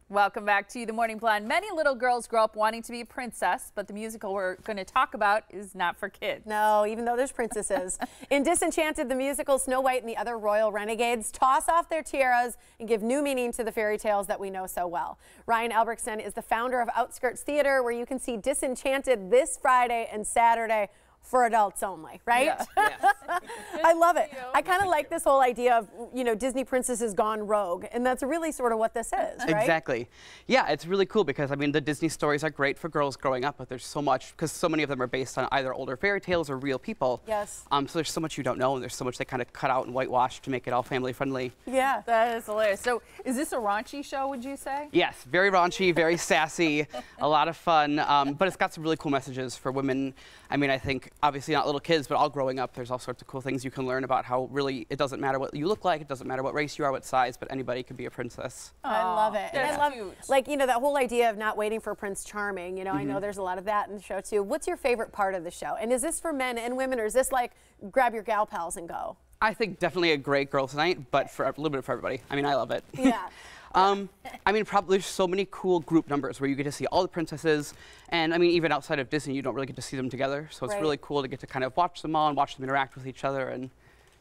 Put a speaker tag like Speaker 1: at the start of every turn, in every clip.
Speaker 1: Welcome back to The Morning Blend. Many little girls grow up wanting to be a princess, but the musical we're going to talk about is not for kids.
Speaker 2: No, even though there's princesses. In Disenchanted, the musical, Snow White and the Other Royal Renegades toss off their tiaras and give new meaning to the fairy tales that we know so well. Ryan Albrechtson is the founder of Outskirts Theatre, where you can see Disenchanted this Friday and Saturday for adults only, right?
Speaker 1: Yeah. Yes.
Speaker 2: I love it. I kind of like this whole idea of, you know, Disney princesses gone rogue, and that's really sort of what this is, right?
Speaker 3: Exactly. Yeah, it's really cool because, I mean, the Disney stories are great for girls growing up, but there's so much, because so many of them are based on either older fairy tales or real people.
Speaker 2: Yes.
Speaker 3: So there's so much you don't know, and there's so much they kind of cut out and whitewash to make it all family friendly.
Speaker 2: Yeah.
Speaker 1: That is hilarious. So is this a raunchy show, would you say?
Speaker 3: Yes, very raunchy, very sassy, a lot of fun, but it's got some really cool messages for women. I mean, I think, obviously not little kids, but all growing up, there's all sorts of cool things you can learn about how really it doesn't matter what you look like, it doesn't matter what race you are, what size, but anybody can be a princess.
Speaker 2: I love it. And I love,
Speaker 1: cute.
Speaker 2: like, you know, that whole idea of not waiting for Prince Charming. You know, I know there's a lot of that in the show, too. What's your favorite part of the show? And is this for men and women, or is this like grab your gal pals and go?
Speaker 3: I think definitely a great girls' night, but for a little bit for everybody. I mean, I love it.
Speaker 2: Yeah.
Speaker 3: I mean, probably there's so many cool group numbers where you get to see all the princesses, and I mean, even outside of Disney, you don't really get to see them together. So it's really cool to get to kind of watch them all and watch them interact with each other, and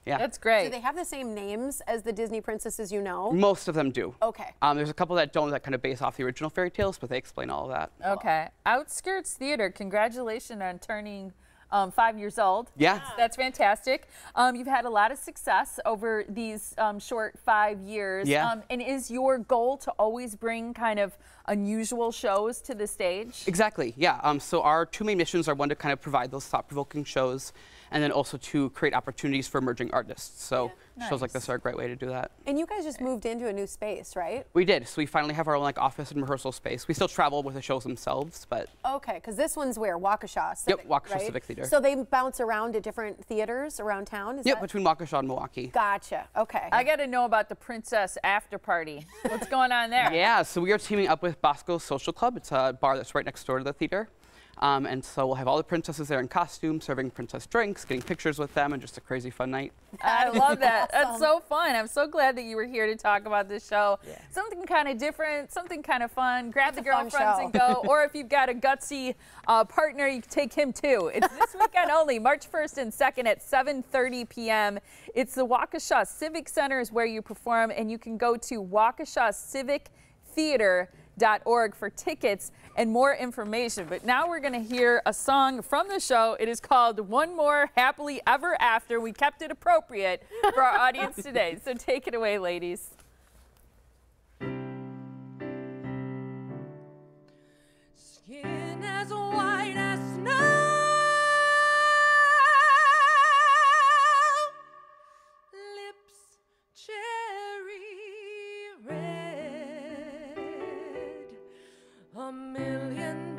Speaker 3: yeah.
Speaker 1: That's great.
Speaker 2: Do they have the same names as the Disney princesses you know?
Speaker 3: Most of them do.
Speaker 2: Okay.
Speaker 3: There's a couple that don't, that kind of base off the original fairy tales, but they explain all of that.
Speaker 1: Okay. Outskirts Theatre, congratulations on turning 5 years old.
Speaker 3: Yeah.
Speaker 1: That's fantastic. You've had a lot of success over these short 5 years.
Speaker 3: Yeah.
Speaker 1: And is your goal to always bring kind of unusual shows to the stage?
Speaker 3: Exactly, yeah. So our two main missions are, one, to kind of provide those thought-provoking shows, and then also to create opportunities for emerging artists. So shows like this are a great way to do that.
Speaker 2: And you guys just moved into a new space, right?
Speaker 3: We did. So we finally have our own office and rehearsal space. We still travel with the shows themselves, but
Speaker 2: Okay, because this one's where? Waukesha Civic,
Speaker 3: Yep, Waukesha
Speaker 2: right?
Speaker 3: Civic Theatre.
Speaker 2: So they bounce around to different theaters around town? Is
Speaker 3: yep,
Speaker 2: that?
Speaker 3: between Waukesha and Milwaukee.
Speaker 2: Gotcha. Okay.
Speaker 1: I got to know about the Princess After Party. What's going on there?
Speaker 3: Yeah, so we are teaming up with Bosco's Social Club. It's a bar that's right next door to the theater. And so we'll have all the princesses there in costume, serving princess drinks, getting pictures with them, and just a crazy fun night.
Speaker 1: I love that. That's so fun. I'm so glad that you were here to talk about this show. Yeah. Something kind of different, something kind of fun. Grab the girlfriends and go. Or if you've got a gutsy partner, you can take him too. It's this weekend only, March 1st and 2nd at 7:30 p.m. It's the Waukesha Civic Center is where you perform, and you can go to Waukesha Civic Theatre.org for tickets and more information. But now we're going to hear a song from the show. It is called One More Happily Ever After. We kept it appropriate for our audience today. So take it away, ladies.
Speaker 4: Skin as white as snow, lips cherry red, $1 million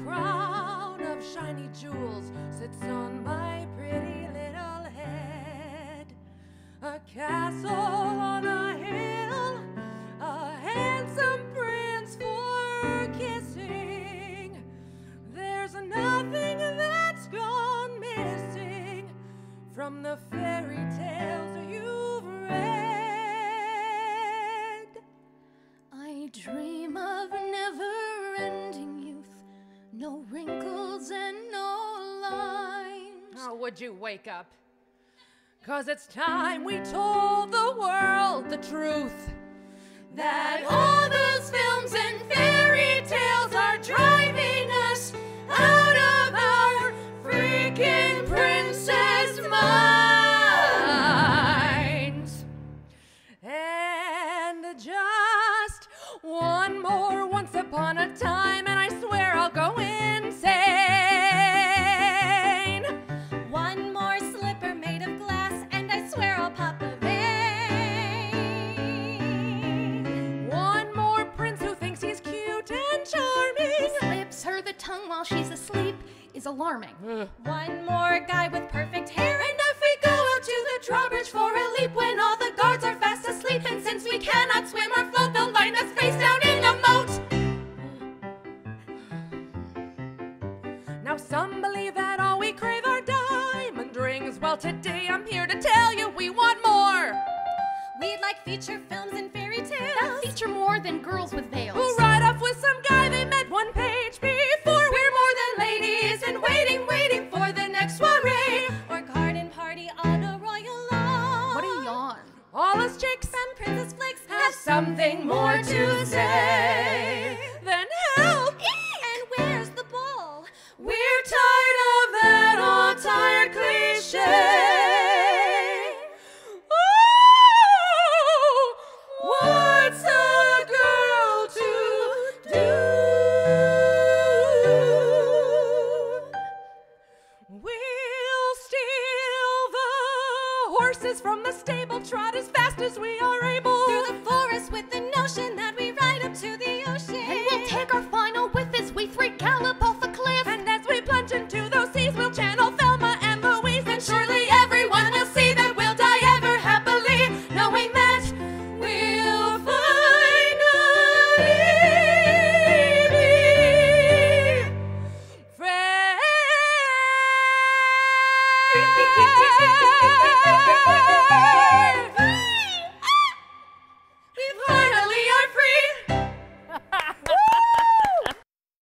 Speaker 4: crown of shiny jewels sits on my pretty little head. A castle on a hill, a handsome prince for kissing. There's nothing that's gone missing from the fairy tales you've read.
Speaker 5: I dream of never-ending youth, no wrinkles and no lines.
Speaker 4: Oh, would you wake up? 'Cause it's time we told the world the truth, that all those films and fairy tales are driving us out of our freaking princess minds. And just one more once upon a time, and I swear I'll go insane.
Speaker 5: One more slipper made of glass, and I swear I'll pop a vein.
Speaker 4: One more prince who thinks he's cute and charming,
Speaker 5: Slips her the tongue while she's asleep is alarming. One more guy with perfect hair,
Speaker 4: and if we go out to the drawbridge for a leap when all the guards are fast asleep, and since we cannot swim or float, they'll line us face down in the moat. Now some believe that all we crave are diamond rings. Well, today I'm here to tell you we want more.
Speaker 5: we'd like feature films and fairy tales. picture more than girls with veils.
Speaker 4: Who ride off with some guy they met one page before. We're more than ladies and waiting for the next soiree.
Speaker 5: Or garden party on a royal lawn.
Speaker 1: What a yawn.
Speaker 4: All us chicks
Speaker 5: From Princess Flicks
Speaker 4: have something more to say. Then help!
Speaker 5: And where's the ball?
Speaker 4: We're tired of that old tired cliche. Oh, what's a girl to do? We'll steal the horses from the stable, trot as fast as we are able
Speaker 5: Through the forest with the notion that we ride up to the ocean. And we'll take our final whiff as we three gallop off a cliff.
Speaker 4: And as we plunge into those seas, we'll channel Thelma and Louise. And surely everyone will see that we'll die ever happily, knowing that we'll finally be friends.